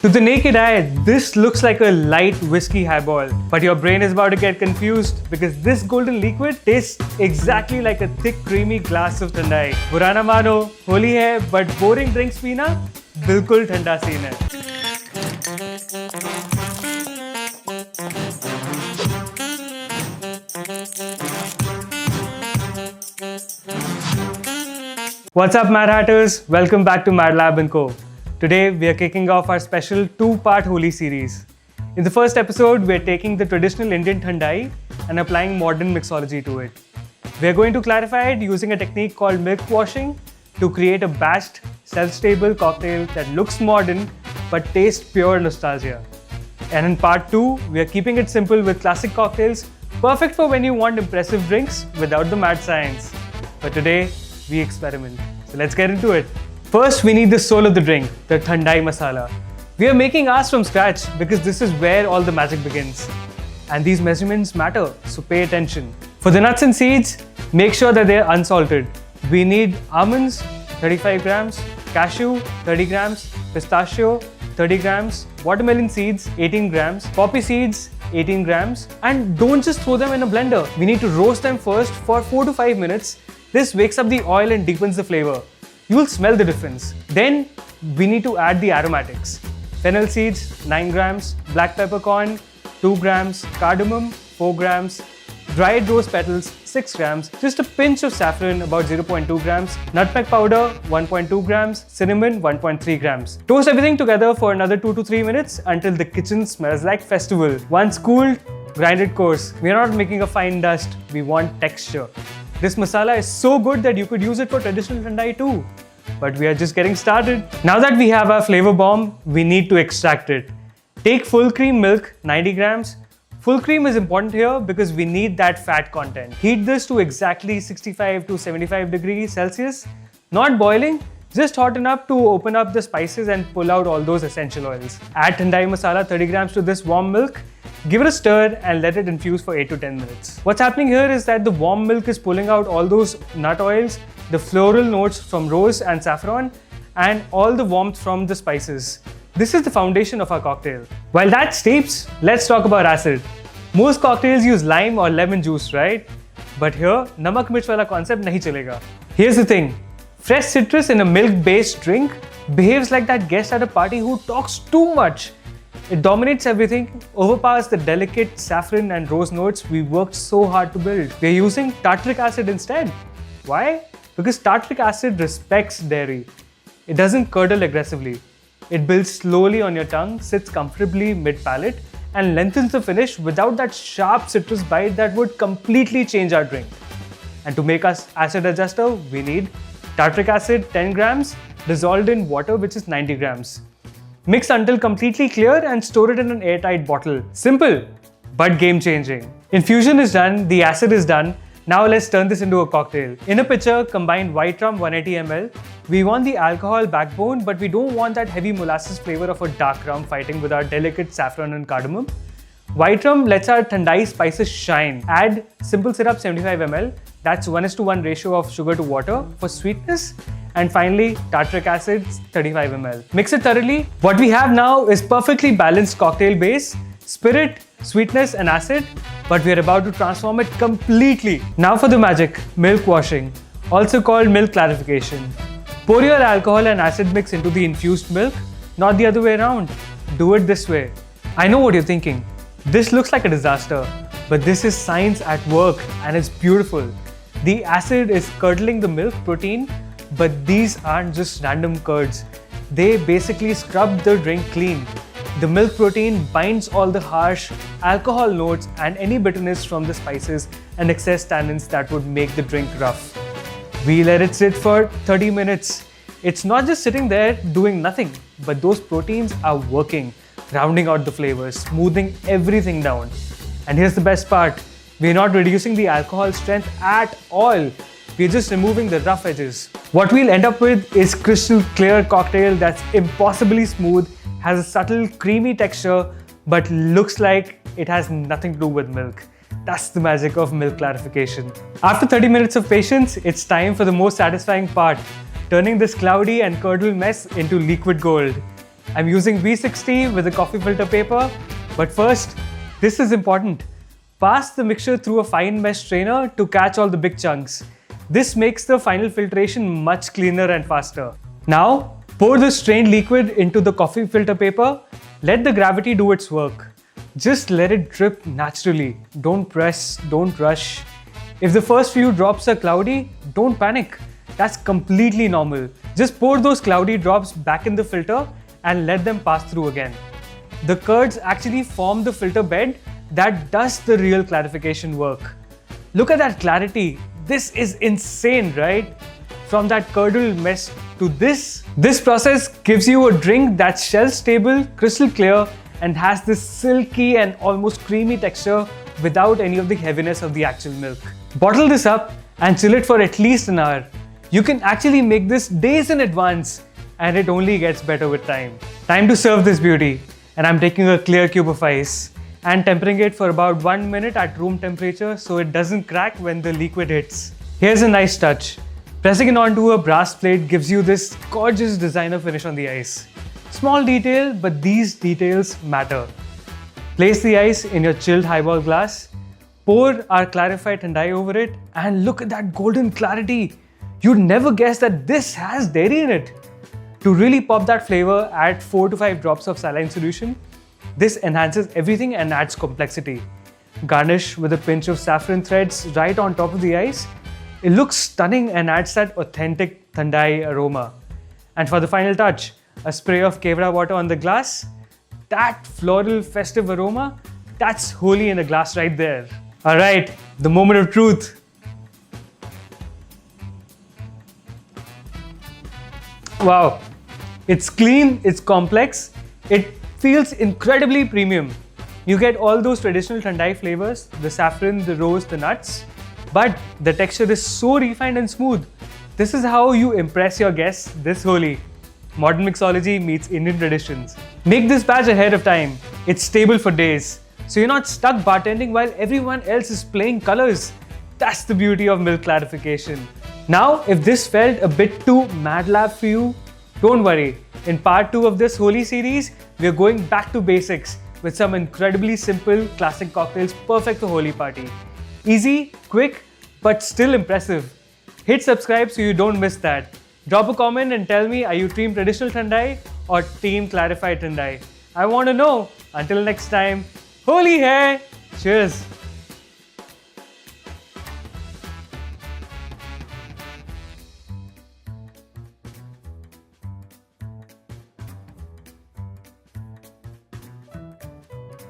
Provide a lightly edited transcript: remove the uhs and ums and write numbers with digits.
To the naked eye, this looks like a light whiskey highball, but your brain is about to get confused because this golden liquid tastes exactly like a thick, creamy glass of Thandai. Purana maano, holi hai, but boring drinks peena, bilkul thanda scene hai. What's up, Mad Hatters? Welcome back to Mad Lab & Co. Today, we are kicking off our special two-part Holi series. In the first episode, we are taking the traditional Indian Thandai and applying modern mixology to it. We are going to clarify it using a technique called milk washing to create a batched, shelf-stable cocktail that looks modern but tastes pure nostalgia. And in part 2, we are keeping it simple with classic cocktails, perfect for when you want impressive drinks without the mad science. But today, we experiment. So let's get into it. First, we need the soul of the drink, the Thandai Masala. We are making ours from scratch because this is where all the magic begins. And these measurements matter, so pay attention. For the nuts and seeds, make sure that they are unsalted. We need almonds, 35 grams, cashew, 30 grams, pistachio, 30 grams, watermelon seeds, 18 grams, poppy seeds, 18 grams. And don't just throw them in a blender. We need to roast them first for 4 to 5 minutes. This wakes up the oil and deepens the flavor. You will smell the difference. Then we need to add the aromatics. Fennel seeds, 9 grams, black peppercorn, 2 grams, cardamom, 4 grams, dried rose petals, 6 grams, just a pinch of saffron, about 0.2 grams, nutmeg powder, 1.2 grams, cinnamon, 1.3 grams. Toast everything together for another 2 to 3 minutes until the kitchen smells like festival. Once cooled, grind it coarse. We are not making a fine dust, we want texture. This masala is so good that you could use it for traditional Thandai too. But we are just getting started. Now that we have our flavor bomb, we need to extract it. Take full cream milk, 90 grams. Full cream is important here because we need that fat content. Heat this to exactly 65 to 75 degrees Celsius. Not boiling, just hot enough to open up the spices and pull out all those essential oils. Add Thandai Masala 30 grams to this warm milk. Give it a stir and let it infuse for 8 to 10 minutes. What's happening here is that the warm milk is pulling out all those nut oils, the floral notes from rose and saffron, and all the warmth from the spices. This is the foundation of our cocktail. While that steeps, let's talk about acid. Most cocktails use lime or lemon juice, right? But here, namak mirch wala concept nahi chalega. Here's the thing. Fresh citrus in a milk-based drink behaves like that guest at a party who talks too much. It dominates everything, overpowers the delicate saffron and rose notes we worked so hard to build. We are using tartaric acid instead. Why? Because tartaric acid respects dairy. It doesn't curdle aggressively. It builds slowly on your tongue, sits comfortably mid-palate, and lengthens the finish without that sharp citrus bite that would completely change our drink. And to make us acid adjuster, we need tartaric acid 10 grams dissolved in water, which is 90 grams. Mix until completely clear and store it in an airtight bottle. Simple, but game-changing. Infusion is done, the acid is done. Now let's turn this into a cocktail. In a pitcher, combine white rum 180 ml. We want the alcohol backbone, but we don't want that heavy molasses flavor of a dark rum fighting with our delicate saffron and cardamom. White rum lets our Thandai spices shine. Add simple syrup 75 ml. That's 1:1 ratio of sugar to water for sweetness. And finally, tartaric acid 35 ml. Mix it thoroughly. What we have now is perfectly balanced cocktail base, spirit, sweetness and acid, but we are about to transform it completely. Now for the magic, milk washing, also called milk clarification. Pour your alcohol and acid mix into the infused milk, not the other way around. Do it this way. I know what you're thinking. This looks like a disaster, but this is science at work and it's beautiful. The acid is curdling the milk protein, but these aren't just random curds. They basically scrub the drink clean. The milk protein binds all the harsh alcohol notes and any bitterness from the spices and excess tannins that would make the drink rough. We let it sit for 30 minutes. It's not just sitting there doing nothing, but those proteins are working, rounding out the flavors, smoothing everything down. And here's the best part. We're not reducing the alcohol strength at all. We're just removing the rough edges. What we'll end up with is crystal clear cocktail that's impossibly smooth, has a subtle creamy texture, but looks like it has nothing to do with milk. That's the magic of milk clarification. After 30 minutes of patience, it's time for the most satisfying part, turning this cloudy and curdled mess into liquid gold. I'm using V60 with a coffee filter paper, but first, this is important. Pass the mixture through a fine mesh strainer to catch all the big chunks. This makes the final filtration much cleaner and faster. Now, pour the strained liquid into the coffee filter paper. Let the gravity do its work. Just let it drip naturally. Don't press, don't rush. If the first few drops are cloudy, don't panic. That's completely normal. Just pour those cloudy drops back in the filter and let them pass through again. The curds actually form the filter bed that does the real clarification work. Look at that clarity. This is insane, right? From that curdled mess to this. This process gives you a drink that's shelf stable, crystal clear, and has this silky and almost creamy texture without any of the heaviness of the actual milk. Bottle this up and chill it for at least an hour. You can actually make this days in advance, and it only gets better with time. Time to serve this beauty, and I'm taking a clear cube of ice and tempering it for about 1 minute at room temperature so it doesn't crack when the liquid hits. Here's a nice touch. Pressing it onto a brass plate gives you this gorgeous designer finish on the ice. Small detail, but these details matter. Place the ice in your chilled highball glass, pour our clarified Thandai over it, and look at that golden clarity. You'd never guess that this has dairy in it. To really pop that flavor, add 4 to 5 drops of saline solution. This enhances everything and adds complexity. Garnish with a pinch of saffron threads right on top of the ice. It looks stunning and adds that authentic Thandai aroma. And for the final touch, a spray of kevra water on the glass. That floral festive aroma, that's Holi in a glass right there. Alright, the moment of truth. Wow, it's clean, it's complex, it feels incredibly premium. You get all those traditional Thandai flavors, the saffron, the rose, the nuts, but the texture is so refined and smooth. This is how you impress your guests this Holi. Modern mixology meets Indian traditions. Make this batch ahead of time. It's stable for days, so you're not stuck bartending while everyone else is playing colors. That's the beauty of milk clarification. Now, if this felt a bit too Mad Lab for you, don't worry. In part 2 of this Holi series, we're going back to basics with some incredibly simple classic cocktails perfect for Holi party. Easy, quick, but still impressive. Hit subscribe so you don't miss that. Drop a comment and tell me, are you team traditional Thandai or team clarified Thandai? I want to know. Until next time, Holi hai! Cheers!